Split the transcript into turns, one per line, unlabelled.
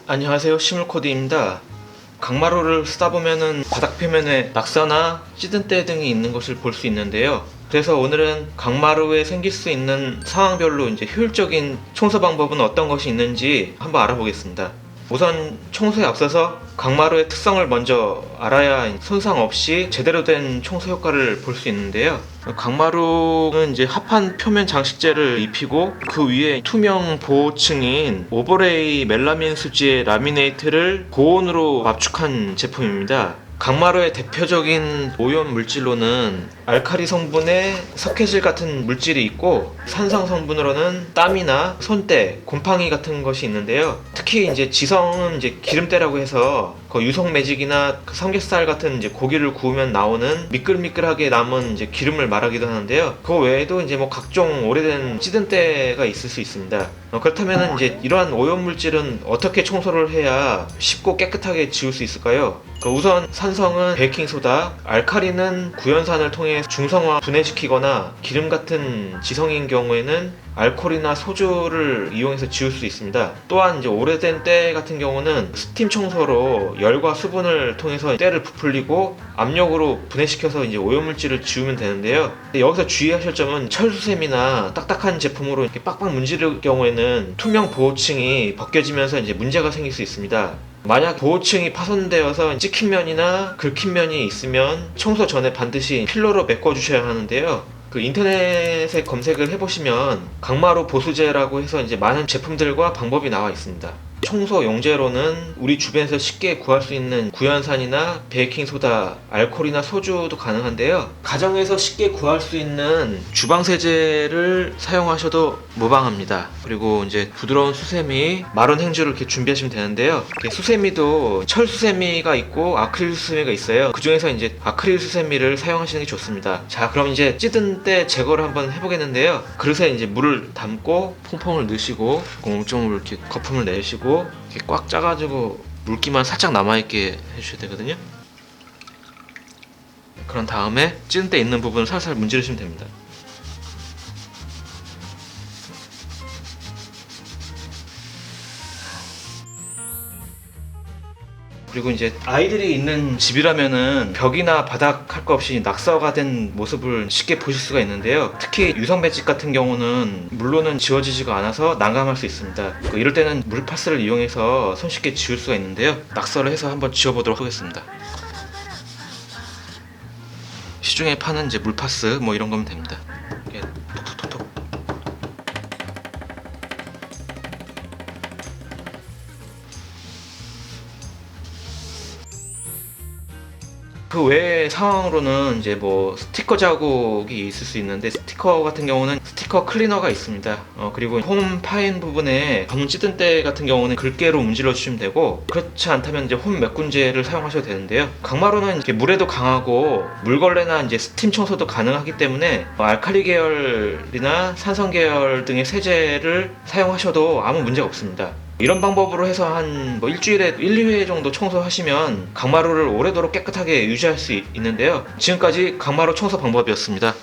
안녕하세요, 시물코드입니다. 강마루를 쓰다 보면은 바닥 표면에 낙서나 찌든 때 등이 있는 것을 볼 수 있는데요. 그래서 오늘은 강마루에 생길 수 있는 상황별로 효율적인 청소 방법은 어떤 것이 있는지 한번 알아보겠습니다. 우선 청소에 앞서서 강마루의 특성을 먼저 알아야 손상 없이 제대로 된 청소 효과를 볼 수 있는데요. 강마루는 합판 표면 장식제를 입히고 그 위에 투명 보호층인 오버레이 멜라민 수지의 라미네이트를 고온으로 압축한 제품입니다. 강마루의 대표적인 오염 물질로는 알칼리 성분의 석회질 같은 물질이 있고, 산성 성분으로는 땀이나 손때, 곰팡이 같은 것이 있는데요. 특히 지성은 기름때라고 해서 유속 매직이나 삼겹살 같은 고기를 구우면 나오는 미끌미끌하게 남은 기름을 말하기도 하는데요. 그 외에도 각종 오래된 찌든 때가 있을 수 있습니다. 그렇다면 이러한 오염 물질은 어떻게 청소를 해야 쉽고 깨끗하게 지울 수 있을까요? 우선 산성은 베이킹소다, 알칼리는 구연산을 통해 중성화 분해시키거나 기름 같은 지성인 경우에는 알코올이나 소주를 이용해서 지울 수 있습니다. 또한 오래된 때 같은 경우는 스팀 청소로 열과 수분을 통해서 때를 부풀리고 압력으로 분해시켜서 오염물질을 지우면 되는데요. 여기서 주의하실 점은 철수샘이나 딱딱한 제품으로 빡빡 문지를 경우에는 투명 보호층이 벗겨지면서 문제가 생길 수 있습니다. 만약 보호층이 파손되어서 찍힌 면이나 긁힌 면이 있으면 청소 전에 반드시 필러로 메꿔주셔야 하는데요. 인터넷에 검색을 해보시면 강마루 보수제라고 해서 많은 제품들과 방법이 나와 있습니다. 청소 용제로는 우리 주변에서 쉽게 구할 수 있는 구연산이나 베이킹소다, 알코올이나 소주도 가능한데요. 가정에서 쉽게 구할 수 있는 주방세제를 사용하셔도 무방합니다. 그리고 부드러운 수세미, 마른 행주를 이렇게 준비하시면 되는데요. 수세미도 철 수세미가 있고 아크릴 수세미가 있어요. 그 중에서 아크릴 수세미를 사용하시는 게 좋습니다. 자, 그럼 찌든 때 제거를 한번 해보겠는데요. 그릇에 물을 담고 퐁퐁을 넣으시고 공중으로 이렇게 거품을 내시고 이렇게 꽉 짜가지고 물기만 살짝 남아있게 해주셔야 되거든요. 그런 다음에 찌든 때 있는 부분을 살살 문지르시면 됩니다. 그리고 아이들이 있는 집이라면은 벽이나 바닥 할 거 없이 낙서가 된 모습을 쉽게 보실 수가 있는데요. 특히 유성 매직 같은 경우는 물로는 지워지지가 않아서 난감할 수 있습니다. 이럴 때는 물파스를 이용해서 손쉽게 지울 수가 있는데요. 낙서를 해서 한번 지워보도록 하겠습니다. 시중에 파는 물파스 이런 거면 됩니다. 이렇게 톡톡톡톡. 그 외의 상황으로는 스티커 자국이 있을 수 있는데, 스티커 같은 경우는 스티커 클리너가 있습니다. 그리고 홈 파인 부분에 정 찌든 때 같은 경우는 글게로 문질러 주시면 되고, 그렇지 않다면 홈 메꾼제를 사용하셔도 되는데요. 강마루는 물에도 강하고 물걸레나 스팀 청소도 가능하기 때문에 알칼리 계열이나 산성 계열 등의 세제를 사용하셔도 아무 문제가 없습니다. 이런 방법으로 해서 한 일주일에 1-2회 정도 청소하시면 강마루를 오래도록 깨끗하게 유지할 수 있는데요. 지금까지 강마루 청소 방법이었습니다.